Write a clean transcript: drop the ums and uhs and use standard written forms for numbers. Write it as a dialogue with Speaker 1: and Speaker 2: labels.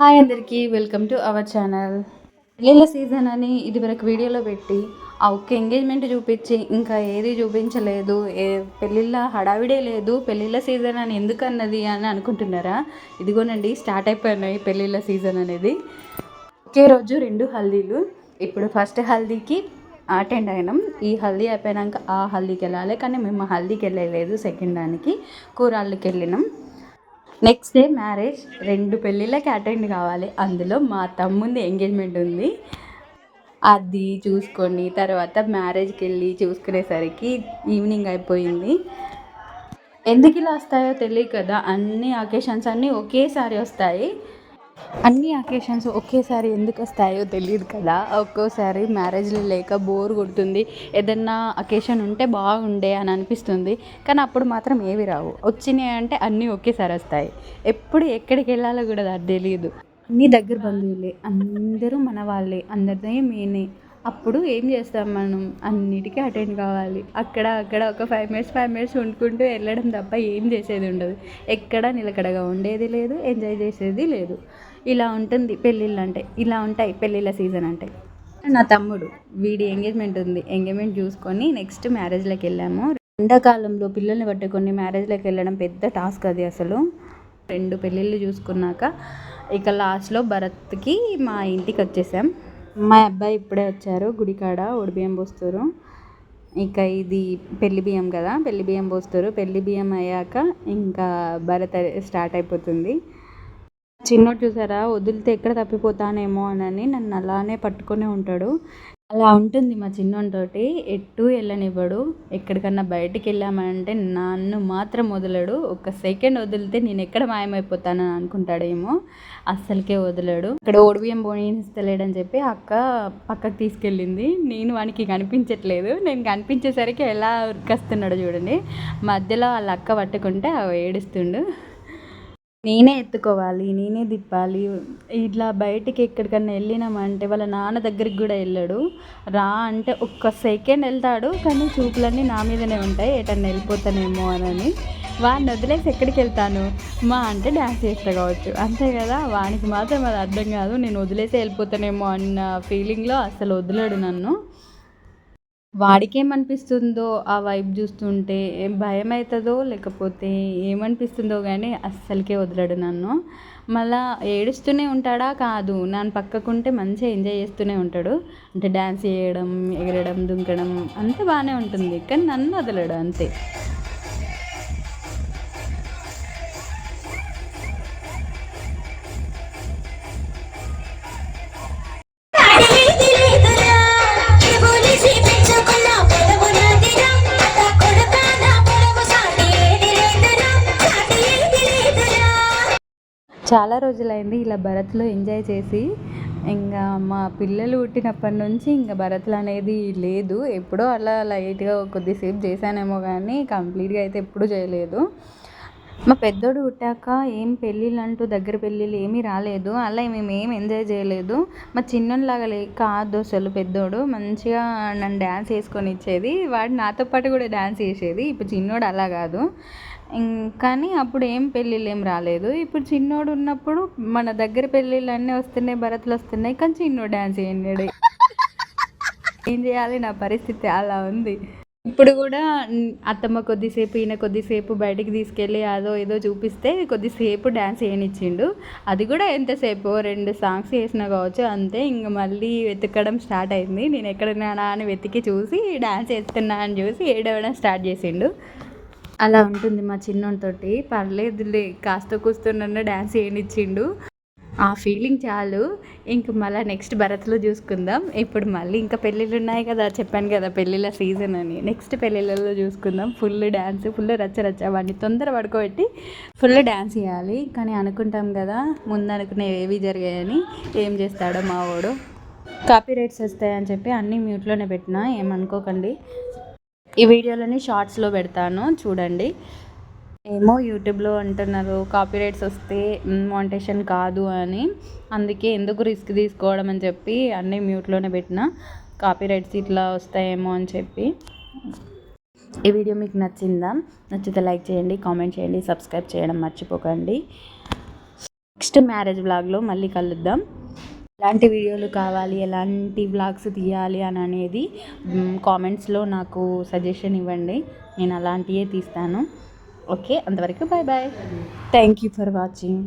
Speaker 1: Hi అందరికీ welcome to our channel. పెళ్ళిళ్ళ season అని ఇదివరకు వీడియోలో పెట్టి ఆ ఒక్క ఎంగేజ్మెంట్ చూపించి ఇంకా ఏది చూపించలేదు, పెళ్ళిళ్ళ హడావిడే లేదు, పెళ్ళిళ్ళ సీజన్ అని ఎందుకు అన్నది అని అనుకుంటున్నారా? ఇదిగోనండి, స్టార్ట్ అయిపోయినాయి పెళ్ళిళ్ళ సీజన్ అనేది. ఒకే రోజు 2 హల్దీలు. ఇప్పుడు ఫస్ట్ హల్దీకి అటెండ్ అయినాం. ఈ హల్దీ అయిపోయాక ఆ హల్దీకి వెళ్ళాలి, కానీ మేము హల్దీకి వెళ్ళలేదు. సెకండ్ దానికి కూరాళ్ళకి వెళ్ళినాం. Next day marriage. 2 పెళ్ళిళ్ళకి అటెండ్ కావాలి. అందులో మా తమ్ముంది ఎంగేజ్మెంట్ ఉంది. అది చూసుకొని తర్వాత మ్యారేజ్కి వెళ్ళి చూసుకునేసరికి ఈవినింగ్ అయిపోయింది. ఎందుకు ఇలా వస్తాయో తెలియదు కదా, అన్ని అకేషన్స్ అన్నీ ఒకేసారి వస్తాయి. అన్ని అకేషన్స్ ఒకేసారి ఎందుకు వస్తాయో తెలియదు కదా. ఒక్కోసారి మ్యారేజ్లు లేక బోర్ కొడుతుంది, ఏదన్నా అకేషన్ ఉంటే బాగుండే అని అనిపిస్తుంది. కానీ అప్పుడు మాత్రం ఏవి రావు. వచ్చినాయి అంటే అన్నీ ఒకేసారి వస్తాయి. ఎప్పుడు ఎక్కడికి వెళ్ళాలో కూడా అది తెలియదు. అన్నీ దగ్గర బంధువులే, అందరూ మన వాళ్ళే, అందరిదే మేనే. అప్పుడు ఏం చేస్తాం మనం? అన్నిటికీ అటెండ్ కావాలి. అక్కడ ఒక 5 మినిట్స్ వండుకుంటూ వెళ్ళడం తప్ప ఏం చేసేది ఉండదు. ఎక్కడ నిలకడగా ఉండేది లేదు, ఎంజాయ్ చేసేది లేదు. ఇలా ఉంటుంది పెళ్ళిళ్ళు అంటే. ఇలా ఉంటాయి పెళ్ళిళ్ళ సీజన్ అంటే. నా తమ్ముడు, వీడి ఎంగేజ్మెంట్ ఉంది. ఎంగేజ్మెంట్ చూసుకొని నెక్స్ట్ మ్యారేజ్లోకి వెళ్ళాము. ఎండాకాలంలో పిల్లల్ని పట్టుకొని మ్యారేజ్లోకి వెళ్ళడం పెద్ద టాస్క్ అది అసలు. 2 పెళ్ళిళ్ళు చూసుకున్నాక ఇక లాస్ట్లో భరత్కి మా ఇంటికి వచ్చేసాం. మా అబ్బాయి ఇప్పుడే వచ్చారు, గుడికాడ ఒడిబియ్యం పోస్తారు. ఇక ఇది పెళ్లి బియ్యం కదా, పెళ్లి బియ్యం పోస్తారు. పెళ్లి బియ్యం అయ్యాక ఇంకా భరత్ స్టార్ట్ అయిపోతుంది. చిన్నోడు చూసారా, వదిలితే ఎక్కడ తప్పిపోతానేమో అని నన్ను అలానే పట్టుకునే ఉంటాడు. అలా ఉంటుంది మా చిన్నోడితోటి. ఎటు వెళ్ళనివ్వడు. ఎక్కడికన్నా బయటికి వెళ్ళామంటే నన్ను మాత్రం వదలడు. ఒక సెకండ్ వదిలితే నేను ఎక్కడ మాయమైపోతానని అనుకుంటాడేమో, అస్సలకే వదలడు. ఇక్కడ ఓడిబియ్యం పోయిస్తలేడని చెప్పి అక్క పక్కకు తీసుకెళ్ళింది. నేను వానికి కనిపించట్లేదు. నేను కనిపించేసరికి ఎలా ఉరికొస్తున్నాడు చూడండి. మధ్యలో వాళ్ళ అక్క పట్టుకుంటే ఏడుస్తుండు. నేనే ఎత్తుకోవాలి, నేనే తిప్పాలి. ఇట్లా బయటికి ఎక్కడికన్నా వెళ్ళినామంటే వాళ్ళ నాన్న దగ్గరికి కూడా వెళ్ళాడు. రా అంటే ఒక్క సెకండ్ వెళ్తాడు, కానీ చూపులన్నీ నా మీదనే ఉంటాయి, ఎటన్నా వెళ్ళిపోతానేమో అని. వాడిని వదిలేసి ఎక్కడికి వెళ్తాను? మా అంటే డ్యాన్స్ చేస్తా కావచ్చు, అంతే కదా. వానికి మాత్రం అది అర్థం కాదు. నేను వదిలేసి వెళ్ళిపోతానేమో అన్న ఫీలింగ్లో అసలు వదిలేడు నన్ను. వాడికేమనిపిస్తుందో ఆ వైబ్ చూస్తుంటే, భయం అవుతుందో లేకపోతే ఏమనిపిస్తుందో కానీ అస్సలకే వదలడు నన్ను. మళ్ళా ఏడుస్తూనే ఉంటాడా? కాదు, నన్ను పక్కకుంటే మంచిగా ఎంజాయ్ చేస్తూనే ఉంటాడు. అంటే డ్యాన్స్ చేయడం, ఎగరడం, దుంకడం అంతా బాగానే ఉంటుంది, కానీ నన్ను వదలడు అంతే. చాలా రోజులైంది ఇలా భరత్లో ఎంజాయ్ చేసి. ఇంకా మా పిల్లలు పుట్టినప్పటి నుంచి ఇంకా భరత్లు అనేది లేదు. ఎప్పుడో అలా లైట్గా కొద్దిసేపు చేశానేమో కానీ కంప్లీట్గా అయితే ఎప్పుడూ చేయలేదు. మా పెద్దోడు పుట్టాక ఏం పెళ్ళిళ్ళు అంటూ దగ్గర పెళ్ళిళ్ళు ఏమీ రాలేదు. అలా మేము ఏం ఎంజాయ్ చేయలేదు. మా చిన్నలాగా కాదు అసలు. పెద్దోడు మంచిగా నన్ను డ్యాన్స్ వేసుకొని ఇచ్చేది. వాడు నాతో పాటు కూడా డ్యాన్స్ చేసేది. ఇప్పుడు చిన్నోడు అలా కాదు. కానీ అప్పుడు ఏం పెళ్ళిళ్ళు ఏం రాలేదు. ఇప్పుడు చిన్నోడు ఉన్నప్పుడు మన దగ్గర పెళ్ళిళ్ళు అన్నీ వస్తున్నాయి, భరత్లు వస్తున్నాయి, కానీ చిన్నోడు డ్యాన్స్ చేయలేడు. ఏం చేయాలి? నా పరిస్థితి అలా ఉంది. ఇప్పుడు కూడా అత్తమ్మ కొద్దిసేపు, ఈయన కొద్దిసేపు బయటికి తీసుకెళ్ళి అదో ఏదో చూపిస్తే కొద్దిసేపు డ్యాన్స్ వేయనిచ్చిండు. అది కూడా ఎంతసేపు 2 సాంగ్స్ వేసినా కావచ్చు, అంతే. ఇంక మళ్ళీ వెతకడం స్టార్ట్ అయింది. నేను ఎక్కడున్నానా అని వెతికి చూసి డ్యాన్స్ వేస్తున్నా అని చూసి ఏడవడం స్టార్ట్ చేసిండు. అలా ఉంటుంది మా చిన్నోడితోటి. పర్లేదులే, కాస్త కూస్తున్న డ్యాన్స్ వేయనిచ్చిండు. ఆ ఫీలింగ్ చాలు. ఇంక మళ్ళీ నెక్స్ట్ భరత్లో చూసుకుందాం. ఇప్పుడు మళ్ళీ ఇంకా పెళ్ళిళ్ళు ఉన్నాయి కదా, చెప్పాను కదా పెళ్ళిళ్ళ సీజన్ అని. నెక్స్ట్ పెళ్ళిళ్ళలో చూసుకుందాం. ఫుల్ డ్యాన్స్, ఫుల్ రచ్చ వాడిని తొందర పడుకోబెట్టి ఫుల్ డ్యాన్స్ చేయాలి. కానీ అనుకుంటాం కదా, ముందు అనుకునేవి ఏవి జరిగాయని. ఏం చేస్తాడో మా వాడు. కాపీ రైట్స్ వస్తాయని చెప్పి అన్నీ మ్యూట్లోనే పెట్టినా, ఏమనుకోకండి. ఈ వీడియోలని షార్ట్స్లో పెడతాను, చూడండి. ఏమో యూట్యూబ్లో అంటున్నారు కాపీరైట్స్ వస్తే మానిటైజేషన్ కాదు అని. అందుకే ఎందుకు రిస్క్ తీసుకోవడం అని చెప్పి అన్నీ మ్యూట్లోనే పెట్టిన. కాపీరైట్స్ ఇట్లా వస్తాయేమో అని చెప్పి. ఈ వీడియో మీకు నచ్చిందా? నచ్చితే లైక్ చేయండి, కామెంట్ చేయండి, సబ్స్క్రైబ్ చేయడం మర్చిపోకండి. నెక్స్ట్ మ్యారేజ్ వ్లాగ్లో మళ్ళీ కలుద్దాం. ఎలాంటి వీడియోలు కావాలి, ఎలాంటి వ్లాగ్స్ తీయాలి అని అనేది కామెంట్స్లో నాకు సజెషన్ ఇవ్వండి. నేను అలాంటివే తీస్తాను. ఓకే, అంతవరకు bye bye. Thank you for watching.